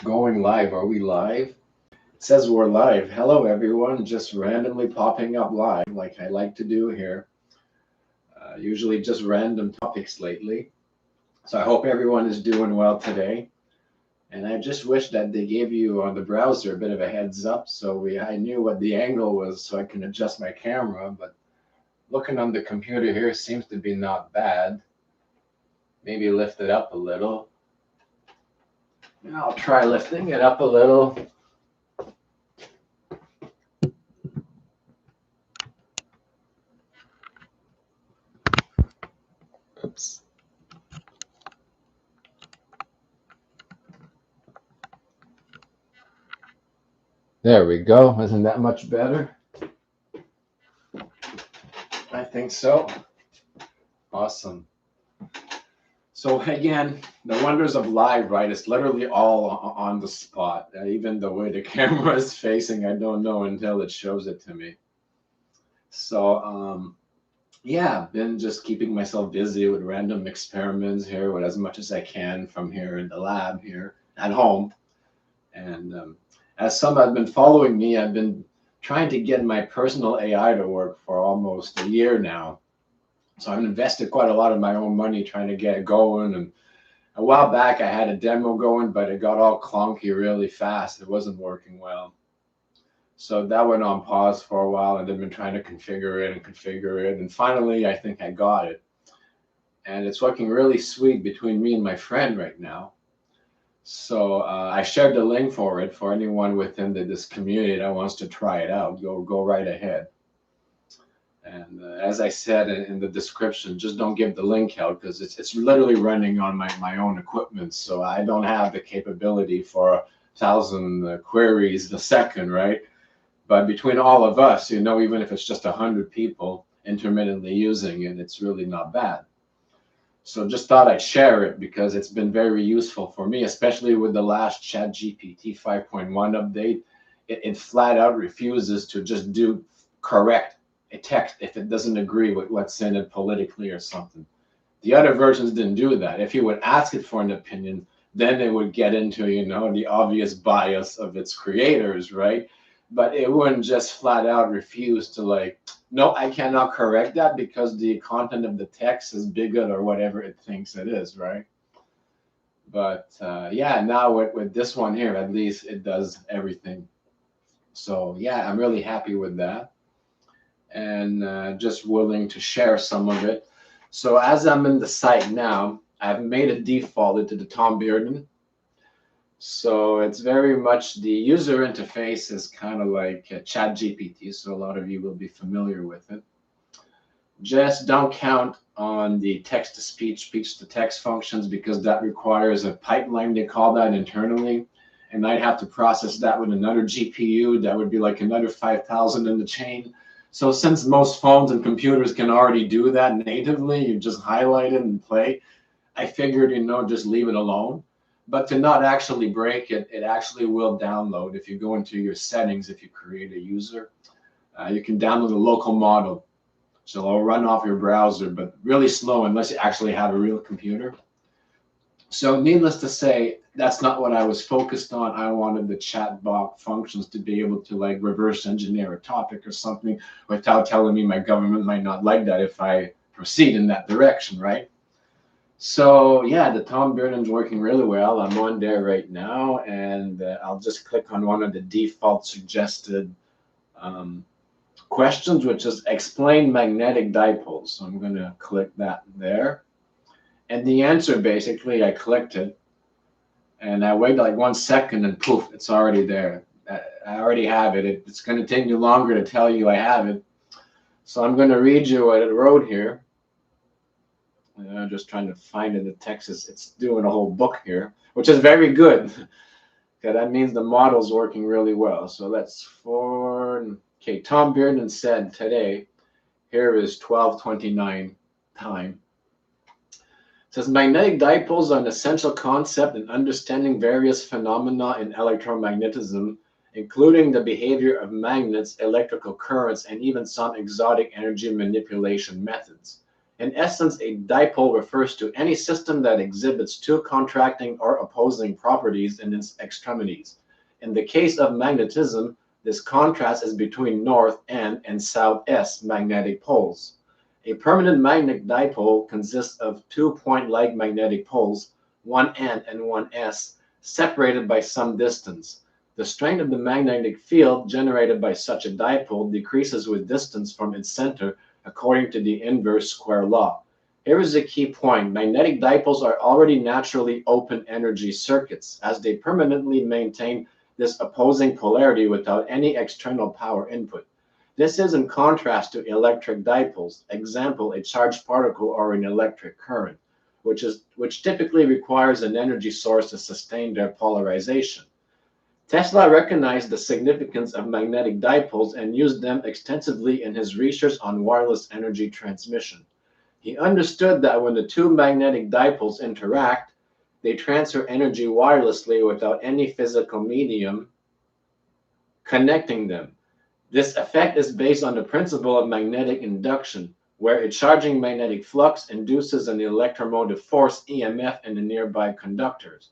Going live. Are we live? It says we're live. Hello, everyone. Just randomly popping up live like I like to do here. Usually just random topics lately. So I hope everyone is doing well today. And I just wish that they gave you on the browser a bit of a heads up so I knew what the angle was so I can adjust my camera. But looking on the computer here seems to be not bad. Maybe lift it up a little. I'll try lifting it up a little. Oops. There we go. Isn't that much better? I think so. Awesome. So again, the wonders of live, right? It's literally all on the spot. Even the way the camera is facing, I don't know until it shows it to me. So yeah, I've been just keeping myself busy with random experiments here with as much as I can from here in the lab here at home. And as some have been following me, I've been trying to get my personal AI to work for almost a year now. So I've invested quite a lot of my own money trying to get it going. And a while back, I had a demo going, but it got all clunky really fast. It wasn't working well. So that went on pause for a while, and I've been trying to configure it. And finally, I think I got it. And it's working really sweet between me and my friend right now. So I shared the link for it for anyone within this community that wants to try it out. Go right ahead. And as I said in the description, just don't give the link out because it's literally running on my own equipment. So I don't have the capability for 1,000 queries a second, right? But between all of us, even if it's just 100 people intermittently using it, it's really not bad. So just thought I'd share it because it's been very useful for me, especially with the last ChatGPT 5.1 update. It flat out refuses to just correct a text if it doesn't agree with what's in it politically or something. The other versions didn't do that. If you would ask it for an opinion, then it would get into, the obvious bias of its creators, right? But it wouldn't just flat out refuse to no, I cannot correct that because the content of the text is bigot or whatever it thinks it is, right? But yeah, now with this one here, at least it does everything. So yeah, I'm really happy with that. And just willing to share some of it. So as I'm in the site now, I've made a default into the Tom Bearden. So it's very much the user interface is kind of like ChatGPT, so a lot of you will be familiar with it. Just don't count on the text-to-speech, speech-to-text functions because that requires a pipeline, they call that internally. And I'd have to process that with another GPU. That would be like another 5,000 in the chain. So since most phones and computers can already do that natively, you just highlight it and play, I figured, just leave it alone. But to not actually break it, it actually will download. If you go into your settings, if you create a user, you can download a local model. So it'll run off your browser, but really slow unless you actually have a real computer. So needless to say, that's not what I was focused on. I wanted the chatbot functions to be able to reverse engineer a topic or something without telling me my government might not like that if I proceed in that direction, right? So yeah, the Tom Bearden's working really well. I'm on there right now, and I'll just click on one of the default suggested questions, which is explain magnetic dipoles. So I'm going to click that there. And the answer, basically, I clicked it, and I wait like 1 second, and poof, it's already there. I already have it. It's going to take you longer to tell you I have it. So I'm going to read you what it wrote here. I'm just trying to find it. The text it's doing a whole book here, which is very good. Okay, that means the model's working really well. So that's okay, Tom Bearden said today, here is 12:29 time. It says magnetic dipoles are an essential concept in understanding various phenomena in electromagnetism, including the behavior of magnets, electrical currents, and even some exotic energy manipulation methods. In essence, a dipole refers to any system that exhibits two contracting or opposing properties in its extremities. In the case of magnetism, this contrast is between north and south S magnetic poles. A permanent magnetic dipole consists of two point-like magnetic poles, one N and one S, separated by some distance. The strength of the magnetic field generated by such a dipole decreases with distance from its center according to the inverse square law. Here is a key point. Magnetic dipoles are already naturally open energy circuits, as they permanently maintain this opposing polarity without any external power input. This is in contrast to electric dipoles, example, a charged particle or an electric current, which typically requires an energy source to sustain their polarization. Tesla recognized the significance of magnetic dipoles and used them extensively in his research on wireless energy transmission. He understood that when the two magnetic dipoles interact, they transfer energy wirelessly without any physical medium connecting them. This effect is based on the principle of magnetic induction, where a charging magnetic flux induces an electromotive force EMF in the nearby conductors.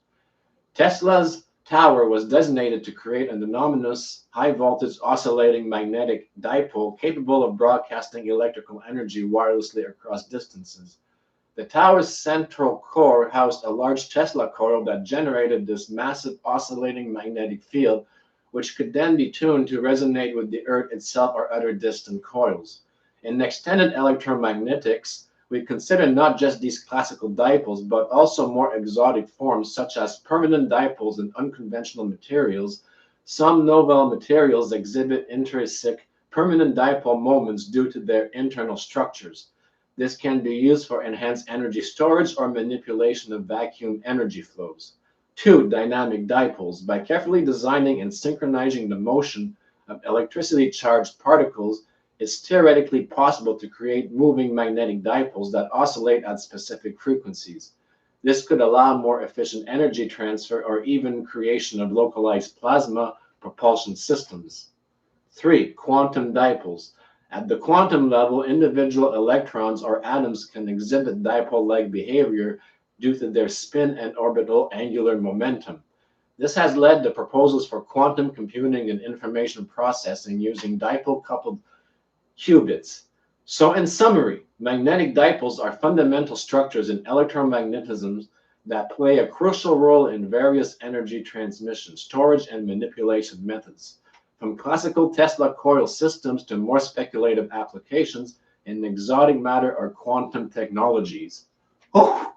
Tesla's tower was designated to create an anomalous high-voltage oscillating magnetic dipole capable of broadcasting electrical energy wirelessly across distances. The tower's central core housed a large Tesla coil that generated this massive oscillating magnetic field, which could then be tuned to resonate with the Earth itself or other distant coils. In extended electromagnetics, we consider not just these classical dipoles, but also more exotic forms such as permanent dipoles in unconventional materials. Some novel materials exhibit intrinsic permanent dipole moments due to their internal structures. This can be used for enhanced energy storage or manipulation of vacuum energy flows. 2. Dynamic dipoles. By carefully designing and synchronizing the motion of electricity-charged particles, it's theoretically possible to create moving magnetic dipoles that oscillate at specific frequencies. This could allow more efficient energy transfer or even creation of localized plasma propulsion systems. 3. Quantum dipoles. At the quantum level, individual electrons or atoms can exhibit dipole-like behavior due to their spin and orbital angular momentum. This has led to proposals for quantum computing and information processing using dipole-coupled qubits. So in summary, magnetic dipoles are fundamental structures in electromagnetism that play a crucial role in various energy transmission, storage, and manipulation methods, from classical Tesla coil systems to more speculative applications in exotic matter or quantum technologies. Oh,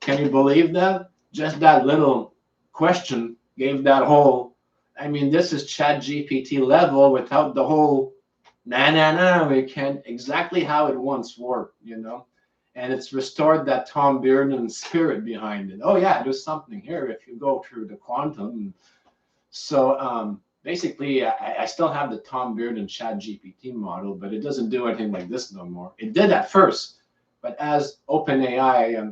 can you believe that? Just that little question gave that whole, I mean, this is ChatGPT level without the whole we can't exactly how it once worked, and it's restored that Tom Bearden spirit behind it. Oh yeah, there's something here if you go through the quantum. So basically, I still have the Tom Bearden ChatGPT model, but it doesn't do anything like this no more. It did at first, but as OpenAI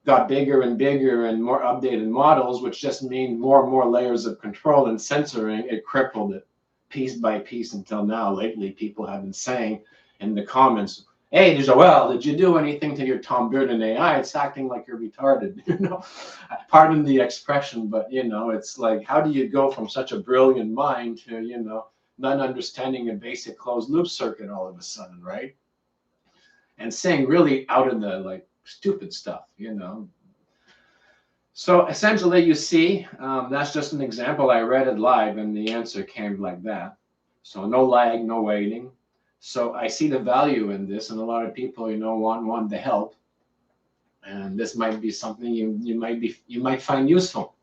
got bigger and bigger and more updated models, which just mean more and more layers of control and censoring, it crippled it piece by piece until now. Lately, people have been saying in the comments, hey, Joel, did you do anything to your Tom Bearden AI? It's acting like you're retarded. Pardon the expression, but it's like, how do you go from such a brilliant mind to not understanding a basic closed loop circuit all of a sudden, right? And saying really out of the like stupid stuff. So essentially, you see, that's just an example. I read it live and the answer came like that. So no lag, no waiting. So I see the value in this, and a lot of people, want the help. And this might be something you might find useful.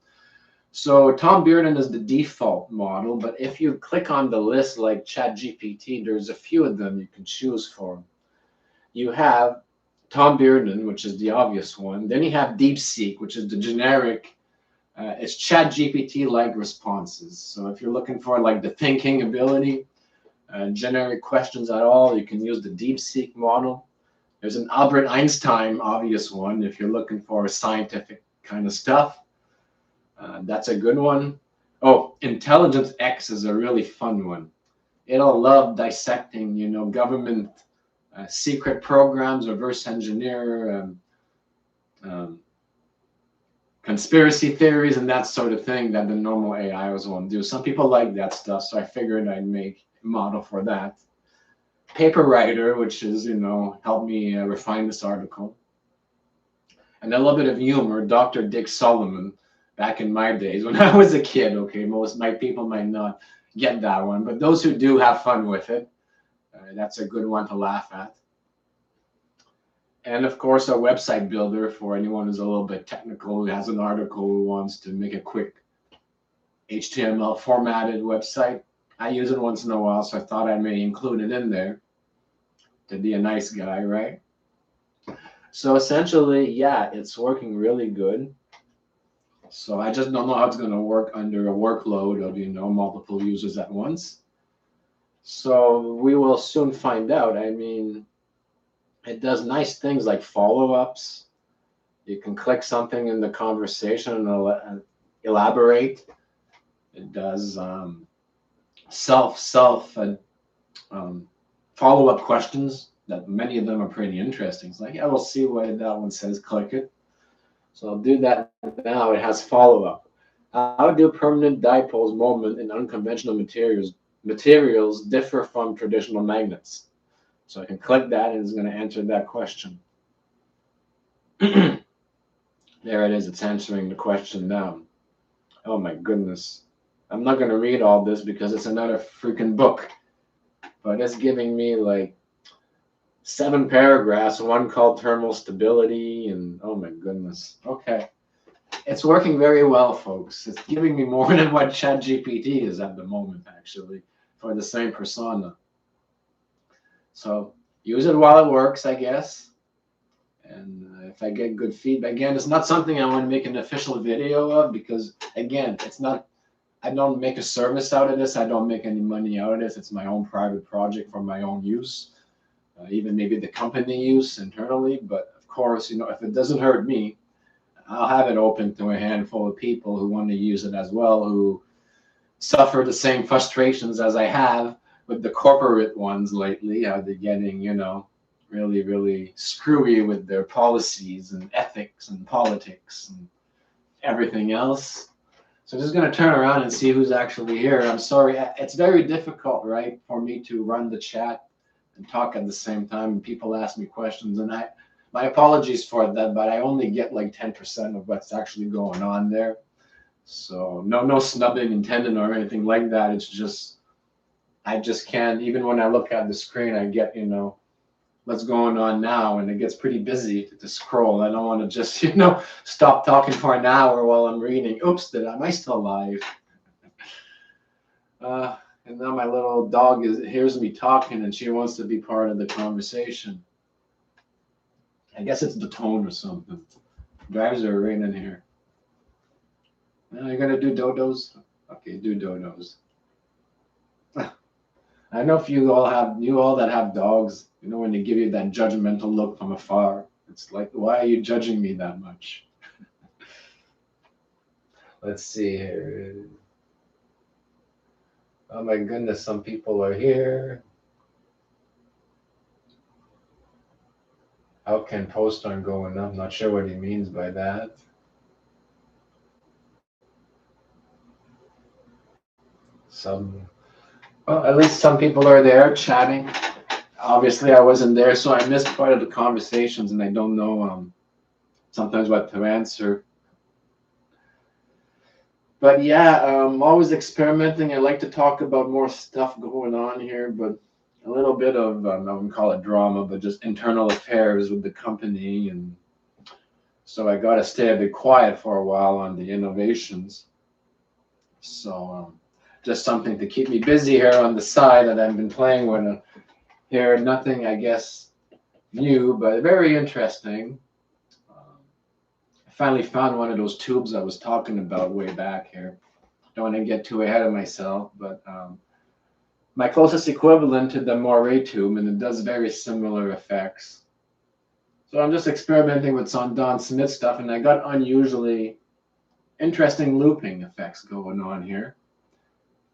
So Tom Bearden is the default model, but if you click on the list like ChatGPT, there's a few of them you can choose from. You have Tom Bearden, which is the obvious one. Then you have DeepSeek, which is the generic. It's ChatGPT-like responses. So if you're looking for like the thinking ability, generic questions at all, you can use the DeepSeek model. There's an Albert Einstein obvious one if you're looking for scientific kind of stuff. That's a good one. Oh, Intelligence X is a really fun one. It'll love dissecting, government secret programs, reverse engineer, um, conspiracy theories, and that sort of thing that the normal AI was won't do. Some people like that stuff, so I figured I'd make a model for that. Paper writer, which is, help me refine this article. And a little bit of humor, Dr. Dick Solomon, back in my days when I was a kid. Okay, most my people might not get that one, but those who do have fun with it, that's a good one to laugh at. And of course, a website builder for anyone who's a little bit technical, who has an article, who wants to make a quick HTML formatted website. I use it once in a while, so I thought I may include it in there to be a nice guy, right? So essentially, yeah, it's working really good. So I just don't know how it's going to work under a workload of, multiple users at once. So we will soon find out. I mean, it does nice things like follow-ups. You can click something in the conversation and elaborate. It does follow-up questions that many of them are pretty interesting. It's like, yeah, we'll see what that one says, click it. So I'll do that now. It has follow-up. How do permanent dipoles moment in unconventional materials differ from traditional magnets? So I can click that and it's going to answer that question. There it is. It's answering the question now. Oh my goodness. I'm not going to read all this because it's another freaking book. But it's giving me like 7 paragraphs, one called thermal stability, and oh my goodness. Okay. It's working very well, folks. It's giving me more than what ChatGPT is at the moment, actually, for the same persona. So use it while it works, I guess. And if I get good feedback, again, it's not something I want to make an official video of because, again, it's not, I don't make a service out of this. I don't make any money out of this. It's my own private project for my own use, even maybe the company use internally. But of course, if it doesn't hurt me, I'll have it open to a handful of people who want to use it as well, who suffer the same frustrations as I have with the corporate ones lately. How they're getting, really, really screwy with their policies and ethics and politics and everything else. So I'm just going to turn around and see who's actually here. I'm sorry. It's very difficult, right, for me to run the chat and talk at the same time. And people ask me questions, and my apologies for that, but I only get like 10% of what's actually going on there. So no snubbing intended or anything like that. It's just, I just can't, even when I look at the screen, I get, what's going on now, and it gets pretty busy to scroll. I don't want to just, stop talking for an hour while I'm reading. Oops, am I still live? And now my little dog hears me talking, and she wants to be part of the conversation. I guess it's the tone or something. Drives are right in here. You're gonna do dodos? Okay, do dodos. I know if you all that have dogs, when they give you that judgmental look from afar, it's like, why are you judging me that much? Let's see here. Oh my goodness, some people are here. How can post on going up? Not sure what he means by that. Well, at least some people are there chatting. Obviously, I wasn't there, so I missed part of the conversations, and I don't know sometimes what to answer. But yeah, I'm always experimenting. I like to talk about more stuff going on here, but a little bit of, I wouldn't call it drama, but just internal affairs with the company. And so I got to stay a bit quiet for a while on the innovations. So just something to keep me busy here on the side that I've been playing with here. Nothing, I guess, new, but very interesting. I finally found one of those tubes I was talking about way back here. Don't want to get too ahead of myself, but my closest equivalent to the Moiré tube, and it does very similar effects. So I'm just experimenting with some Don Smith stuff, and I got unusually interesting looping effects going on here.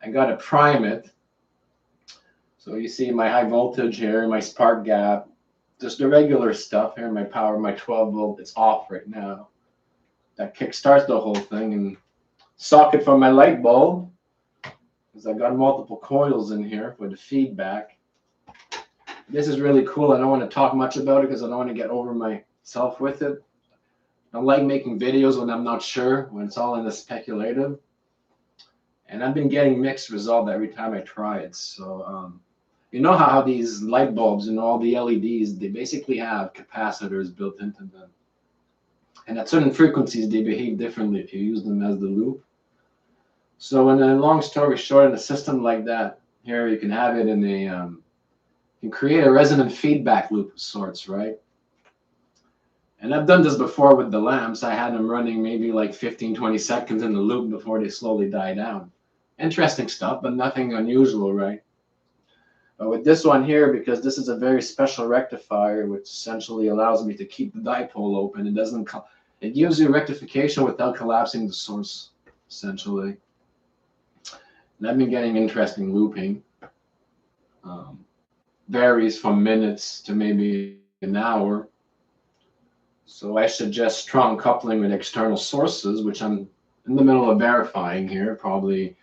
I got to prime it. So you see my high voltage here, my spark gap, just the regular stuff here. My power, my 12 volt, it's off right now. That kick starts the whole thing. And socket for my light bulb, because I got multiple coils in here for the feedback. This is really cool. I don't want to talk much about it because I don't want to get over myself with it. I like making videos when I'm not sure, when it's all in the speculative. And I've been getting mixed result every time I try it. So you know how these light bulbs and all the LEDs, they basically have capacitors built into them. And at certain frequencies, they behave differently if you use them as the loop. So in a long story short, in a system like that, here you can have it in a, you can create a resonant feedback loop of sorts, right? And I've done this before with the lamps. I had them running maybe like 15, 20 seconds in the loop before they slowly die down. Interesting stuff, but nothing unusual, right? But with this one here, because this is a very special rectifier, which essentially allows me to keep the dipole open, it gives you rectification without collapsing the source, essentially. And I've been getting interesting looping. Varies from minutes to maybe an hour. So I suggest strong coupling with external sources, which I'm in the middle of verifying here. Probably,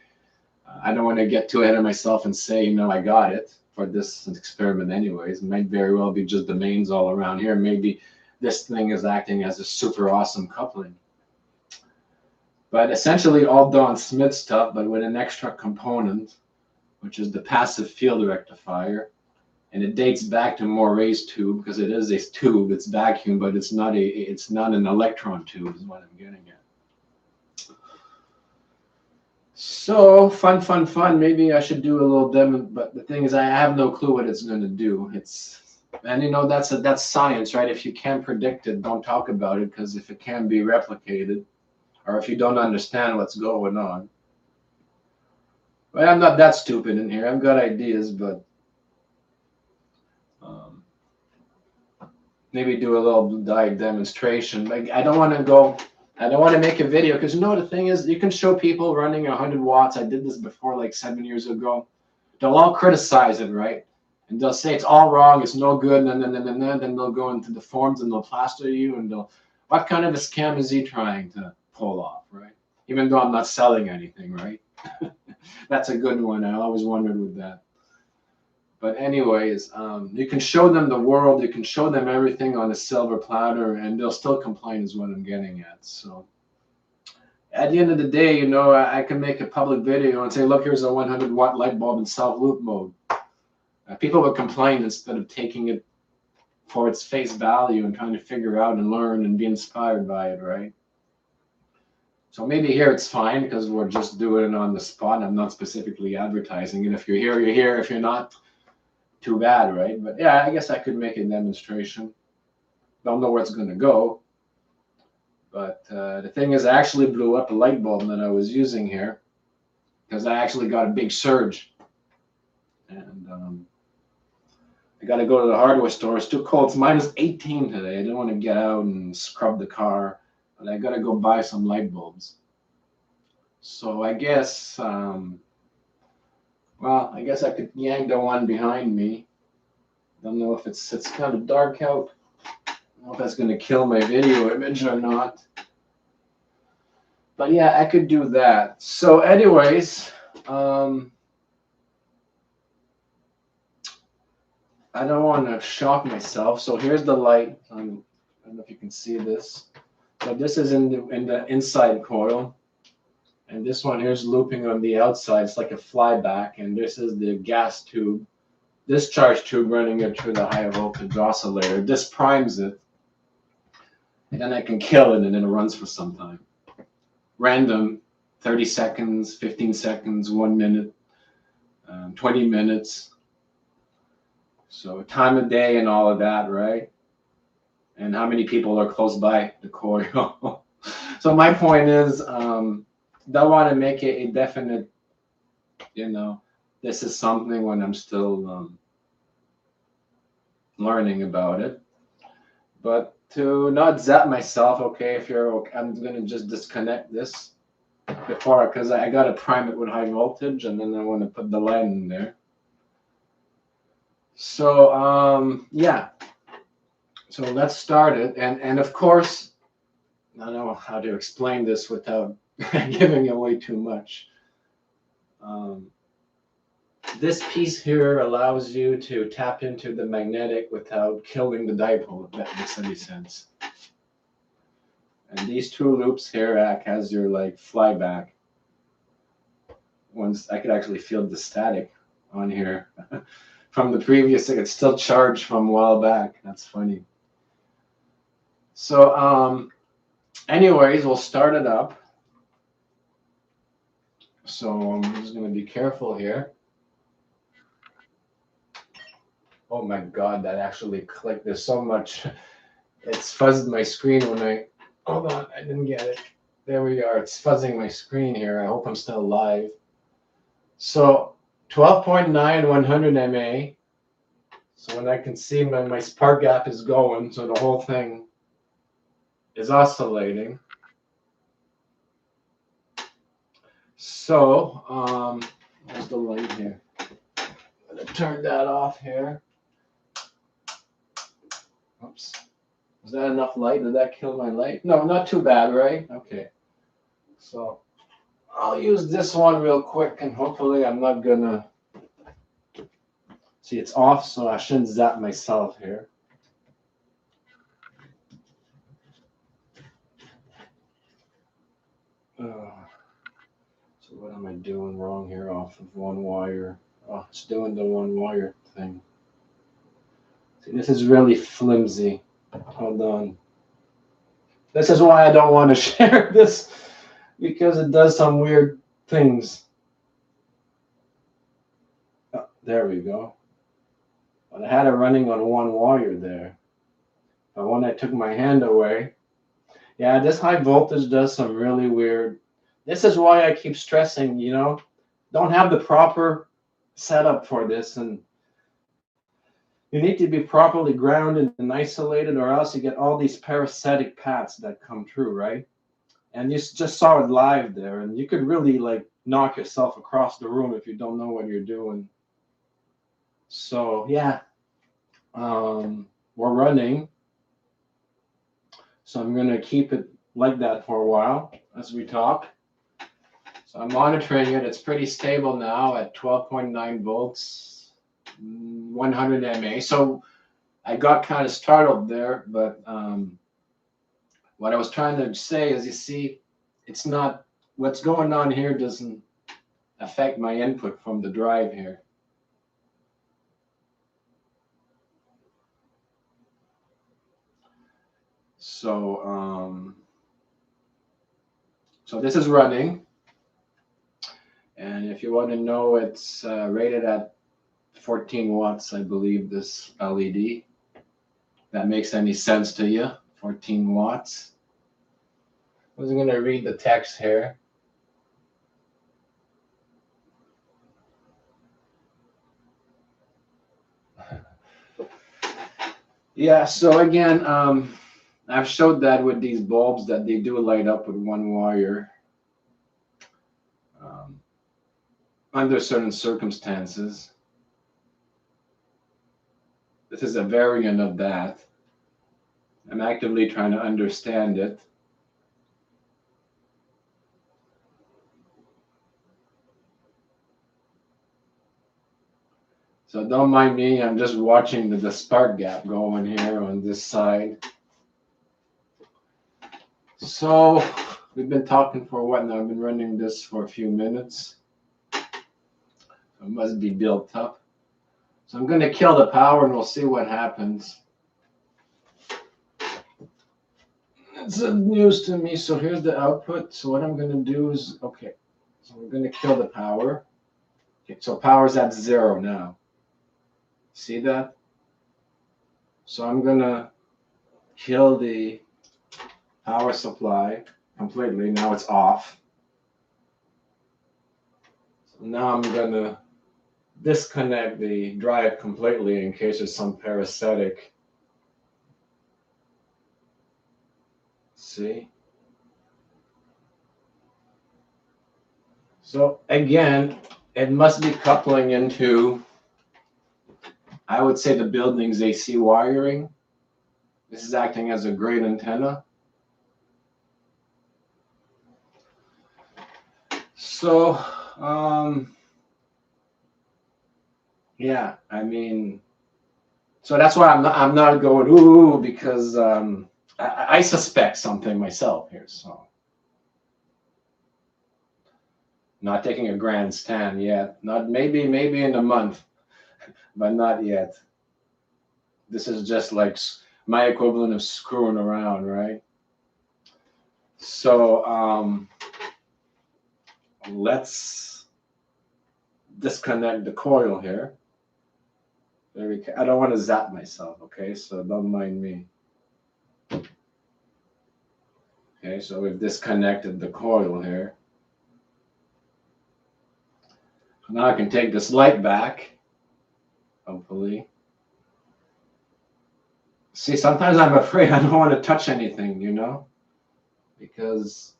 I don't want to get too ahead of myself and say, you know, I got it for this experiment anyways. It might very well be just the mains all around here. Maybe this thing is acting as a super awesome coupling. But essentially all Don Smith stuff, but with an extra component, which is the passive field rectifier. And it dates back to Moiray's tube because it is a tube. It's vacuum, but it's not an electron tube, is what I'm getting at. So fun. Maybe I should do a little demo, but the thing is, I have no clue what it's going to do. And you know, that's science, right? If you can't predict it, don't talk about it, because if it can be replicated, or if you don't understand what's going on. But I'm not that stupid in here. I've got ideas, but maybe do a little demonstration. Like I don't want to make a video because you know the thing is, you can show people running 100 watts. I did this before like 7 years ago. They'll all criticize it, right? And they'll say it's all wrong, it's no good, and then they'll go into the forums and they'll plaster you and what kind of a scam is he trying to pull off, right? Even though I'm not selling anything, right? That's a good one. I always wondered with that. But anyways, you can show them the world, you can show them everything on a silver platter, and they'll still complain is what I'm getting at. So at the end of the day, you know, I can make a public video and say, look, here's a 100 watt light bulb in self-loop mode. People would complain instead of taking it for its face value and trying to figure out and learn and be inspired by it, right? So maybe here it's fine because we're just doing it on the spot. I'm not specifically advertising it. If you're here, you're here. If you're not, too bad, right? But yeah, I guess I could make a demonstration. Don't know where it's going to go. But the thing is, I actually blew up a light bulb that I was using here because I actually got a big surge. And I got to go to the hardware store. It's too cold. It's minus 18 today. I didn't want to get out and scrub the car. But I got to go buy some light bulbs. So I guess... well, I guess I could yank the one behind me. Don't know if it's kind of dark out. I don't know if that's going to kill my video image or not. But yeah, I could do that. So anyways, I don't want to shock myself. So here's the light. I don't know if you can see this. So this is in the inside coil. And this one here is looping on the outside. It's like a flyback. And this is the gas tube, discharge tube running it through the high voltage oscillator. This primes it. And then I can kill it and then it runs for some time. Random, 30 seconds, 15 seconds, 1 minute, 20 minutes. So time of day and all of that, right? And how many people are close by the coil. So my point is, don't want to make it a definite, you know, this is something when I'm still learning about it. But to not zap myself, okay, if you're okay, I'm going to just disconnect this before, because I got to prime it with high voltage, and then I want to put the light in there. So yeah, so let's start it. And of course, I don't know how to explain this without giving away too much. Um, this piece here allows you to tap into the magnetic without killing the dipole, if that makes any sense. And these two loops here act as your like flyback. Once I could actually feel the static on here from the previous, it's still charged from a while back. That's funny. So anyways, we'll start it up. So I'm just going to be careful here. Oh my God, that actually clicked. There's so much. It's fuzzed my screen when I, hold on, I didn't get it. There we are. It's fuzzing my screen here. I hope I'm still live. So 12.9, 100 MA. So when I can see my spark gap is going, so the whole thing is oscillating. So there's the light here. I'm going to turn that off here. Oops. Is that enough light? Did that kill my light? No, not too bad, right? Okay. So I'll use this one real quick, and hopefully I'm not gonna see it's off, so I shouldn't zap myself here. So what am I doing wrong here off of one wire? Oh, it's doing the one wire thing. See, this is really flimsy. Hold on. This is why I don't want to share this, because it does some weird things. Oh, there we go. But I had it running on one wire there. But when I took my hand away, yeah, this high voltage does some really weird. This is why I keep stressing, don't have the proper setup for this, and you need to be properly grounded and isolated, or else you get all these parasitic paths that come through, right? And you just saw it live there, and you could really like knock yourself across the room if you don't know what you're doing. So yeah, we're running. So I'm going to keep it like that for a while as we talk. So I'm monitoring it. It's pretty stable now at 12.9 volts, 100 MA. So I got kind of startled there, but what I was trying to say is, you see, it's not, what's going on here doesn't affect my input from the drive here. So this is running. And if you want to know, it's rated at 14 watts, I believe, this LED. That makes any sense to you? 14 watts. I was going to read the text here. Yeah, so again, I've showed that with these bulbs that they do light up with one wire under certain circumstances. This is a variant of that. I'm actively trying to understand it. So don't mind me, I'm just watching the spark gap going here on this side. So we've been talking for what now? I've been running this for a few minutes. It must be built up. So I'm going to kill the power and we'll see what happens. It's news to me. So here's the output. So what I'm going to do is, okay, so we're going to kill the power. Okay, so power's at 0 now. See that? So I'm going to kill the power supply completely. Now it's off. So now I'm going to disconnect the drive completely in case there's some parasitic. See? So again, it must be coupling into I would say the building's AC wiring. This is acting as a great antenna. So, yeah, I mean, so that's why I'm not going ooh, because I suspect something myself here. So, not taking a grandstand yet. Not maybe in a month, but not yet. This is just like my equivalent of screwing around, right? So let's disconnect the coil here. I don't want to zap myself, okay? So don't mind me. Okay, so we've disconnected the coil here. Now I can take this light back, hopefully. See, sometimes I'm afraid I don't want to touch anything, you know, because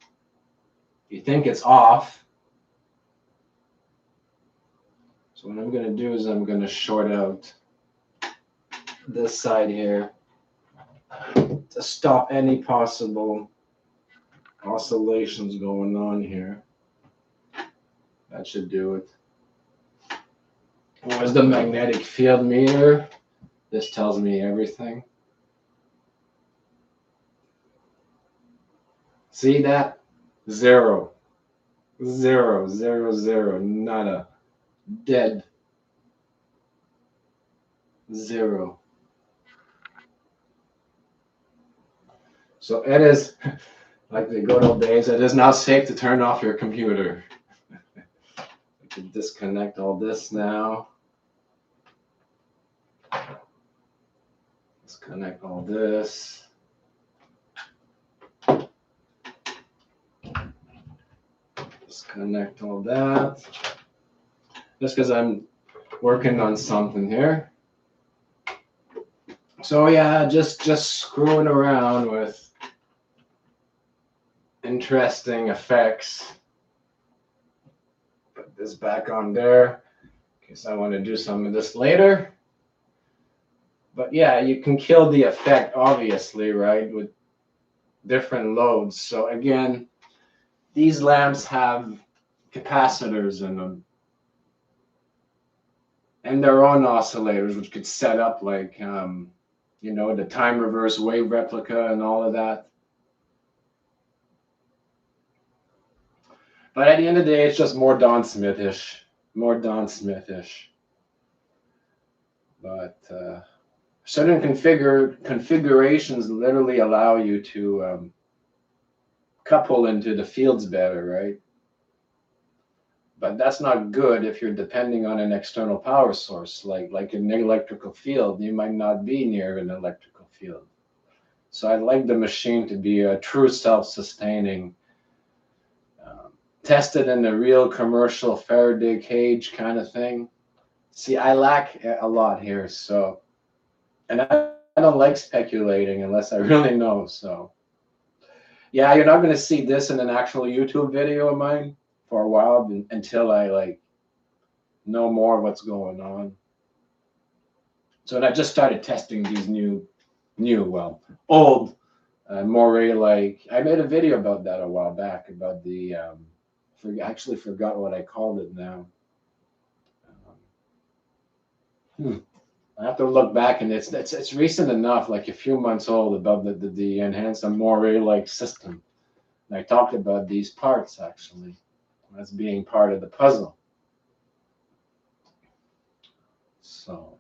you think it's off. So what I'm going to do is I'm going to short out this side here to stop any possible oscillations going on here. That should do it. Where's the magnetic field meter? This tells me everything. See that? 0, 0, 0, 0, nada, dead, 0. So it is, like the good old days, it is now safe to turn off your computer. I can disconnect all this now. Disconnect all this. Disconnect all that. Just because I'm working on something here. So yeah, just screwing around with interesting effects. Put this back on there in case I want to do some of this later. But yeah, you can kill the effect, obviously, right, with different loads. So again, these lamps have capacitors in them and their own oscillators, which could set up like, you know, the time reverse wave replica and all of that. But at the end of the day, it's just more Don Smith-ish, more Don Smith-ish. But certain configurations literally allow you to couple into the fields better, right? But that's not good if you're depending on an external power source, like an electrical field. You might not be near an electrical field. So I'd like the machine to be a true self-sustaining, tested in the real commercial Faraday cage kind of thing. See, I lack a lot here, so, and I don't like speculating unless I really know. So yeah, you're not going to see this in an actual YouTube video of mine for a while until I like know more what's going on. So I just started testing these well, old Moray. Like I made a video about that a while back about the I actually forgot what I called it now. I have to look back, and it's recent enough, like a few months old, about the enhanced Moray like system. And I talked about these parts actually as being part of the puzzle. So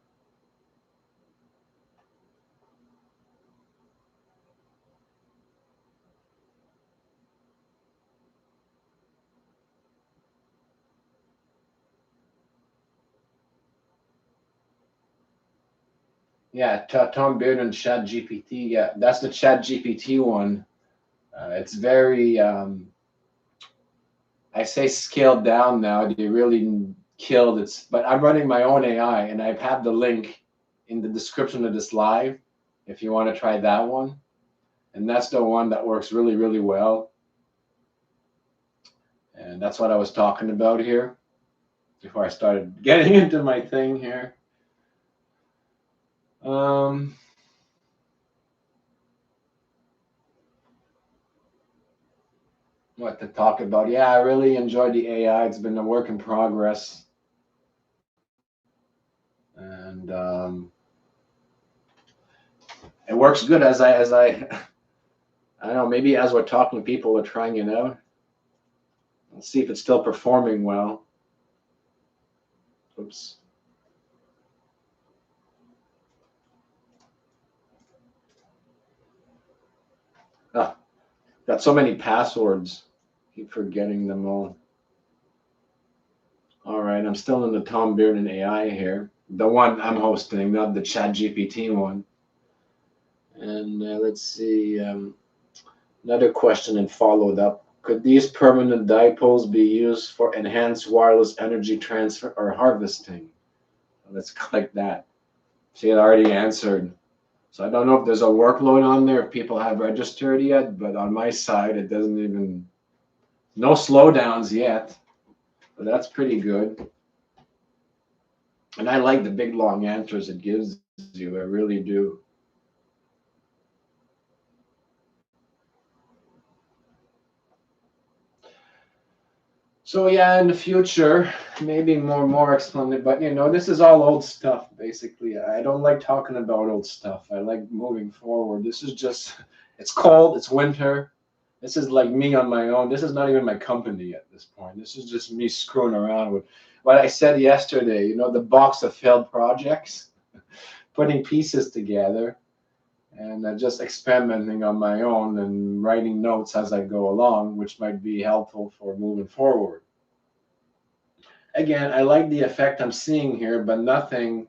yeah, Tom Bearden Chat GPT. Yeah, that's the Chat GPT one. It's very, I say scaled down now. They really killed it. But I'm running my own AI, and I've had the link in the description of this live if you want to try that one. And that's the one that works really, really well. And that's what I was talking about here before I started getting into my thing here. Um, what to talk about? Yeah, I really enjoyed the AI. It's been a work in progress, and it works good as I I don't know. Maybe as we're talking to people, we're trying it out. Let's see if it's still performing well. Oops. Ah, got so many passwords. Keep forgetting them all. All right, I'm still in the Tom Bearden AI here, the one I'm hosting, not the Chat GPT one. And let's see, another question and followed up. Could these permanent dipoles be used for enhanced wireless energy transfer or harvesting? Let's click that. See, it already answered. So I don't know if there's a workload on there, if people have registered yet, but on my side, it doesn't even, no slowdowns yet. But that's pretty good. And I like the big long answers it gives you. I really do. So yeah, in the future, maybe more explanatory, but this is all old stuff basically. I don't like talking about old stuff. I like moving forward. This is just it's cold, it's winter. This is like me on my own. This is not even my company at this point. This is just me screwing around with what I said yesterday, the box of failed projects, putting pieces together and just experimenting on my own and writing notes as I go along, which might be helpful for moving forward. Again, I like the effect I'm seeing here, but nothing.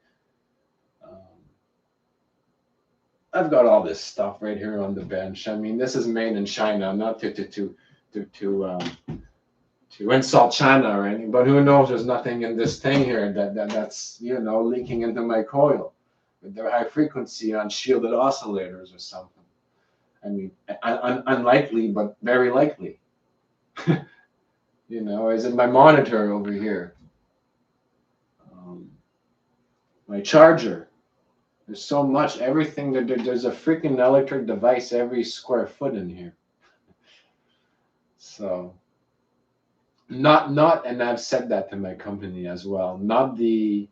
Um, I've got all this stuff right here on the bench. I mean, this is made in China, not to insult China or anything, but who knows? There's nothing in this thing here that's leaking into my coil with their high frequency on shielded oscillators or something. I mean, unlikely, but very likely. Is it my monitor over here? Um, my charger. There's so much, everything. There's a freaking electric device every square foot in here. So, and I've said that to my company as well. Not the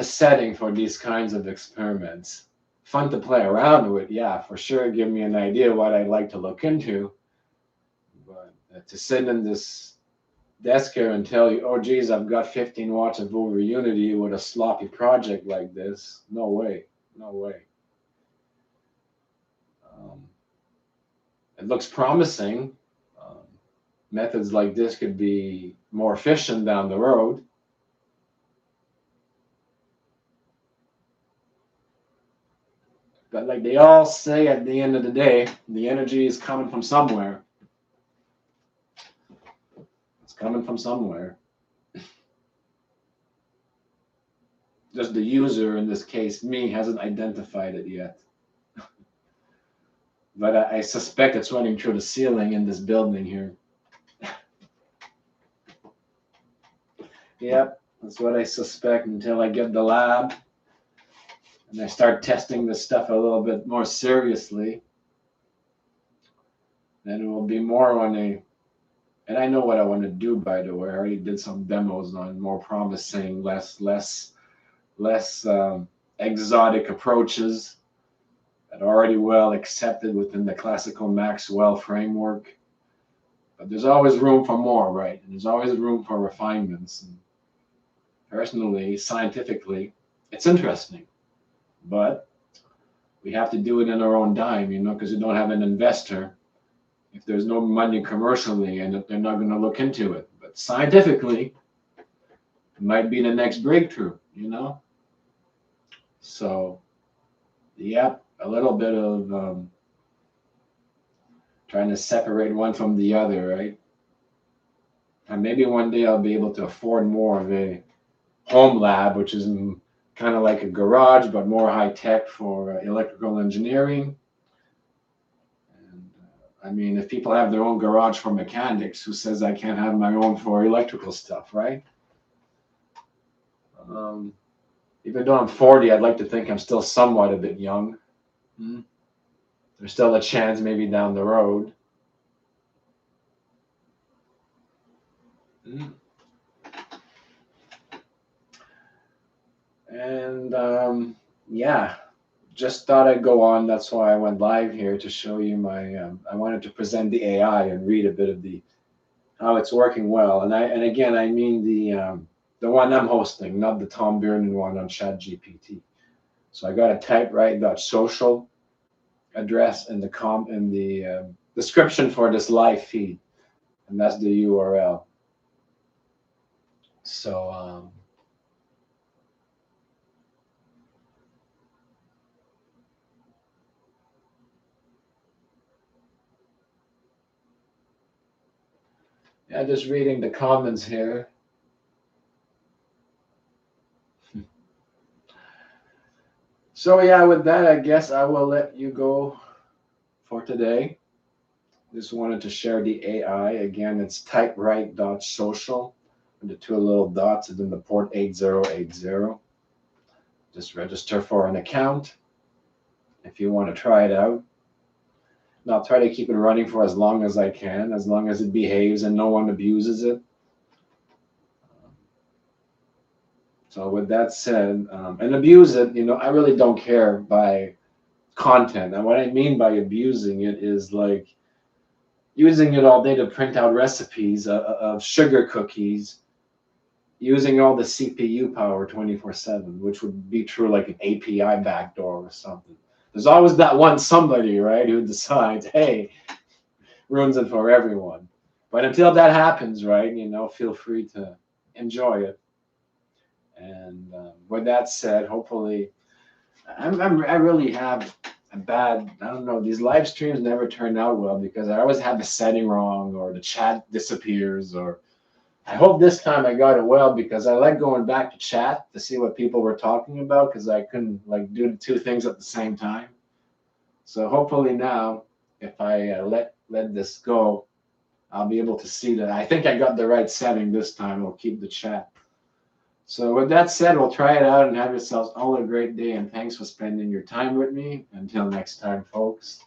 setting for these kinds of experiments. Fun to play around with, yeah, for sure. Give me an idea what I'd like to look into. But to sit in this desk here and tell you, oh, geez, I've got 15 watts of over unity with a sloppy project like this. No way. No way. Um, it looks promising. Um, Methods like this could be more efficient down the road. But like they all say at the end of the day, the energy is coming from somewhere. It's coming from somewhere. Just the user, in this case, me, hasn't identified it yet. But I suspect it's running through the ceiling in this building here. Yep, that's what I suspect until I get the lab and I start testing this stuff a little bit more seriously. Then it will be more on a, and I know what I want to do, by the way. I already did some demos on more promising, less exotic approaches that are already well accepted within the classical Maxwell framework. But there's always room for more, right? And there's always room for refinements. And personally, scientifically, it's interesting, but we have to do it in our own dime, because we don't have an investor. If there's no money commercially, and if they're not going to look into it, but scientifically, it might be the next breakthrough. So, yeah, a little bit of trying to separate one from the other, right? And maybe one day I'll be able to afford more of a home lab, which is kind of like a garage, but more high tech for electrical engineering. And I mean, if people have their own garage for mechanics, who says I can't have my own for electrical stuff, right? Um, Even though I'm 40, I'd like to think I'm still somewhat a bit young. Hmm? There's still a chance maybe down the road. Hmm? And yeah, just thought I'd go on. That's why I went live here to show you my. I wanted to present the AI and read a bit of the how it's working well. And again, I mean the one I'm hosting, not the Tom Bearden one on ChatGPT. So I got a typewrite.social address in the description for this live feed, and that's the URL. So yeah, just reading the comments here. So yeah, with that, I guess I will let you go for today. Just wanted to share the AI. Again, it's typewrite.social with the two little dots and then the port 8080. Just register for an account if you want to try it out. And I'll try to keep it running for as long as I can, as long as it behaves and no one abuses it. So with that said, and abuse it, I really don't care by content. And what I mean by abusing it is like using it all day to print out recipes of sugar cookies, using all the CPU power 24/7, which would be true like an API backdoor or something. There's always that one somebody, right, who decides, hey, ruins it for everyone. But until that happens, right, feel free to enjoy it. And with that said, hopefully, I really have a bad, I don't know, these live streams never turn out well because I always have the setting wrong or the chat disappears. Or I hope this time I got it well because I like going back to chat to see what people were talking about because I couldn't like do the two things at the same time. So hopefully now, if I let this go, I'll be able to see that. I think I got the right setting this time. We'll keep the chat. So with that said, we'll try it out and have yourselves all a great day. And thanks for spending your time with me. Until next time, folks.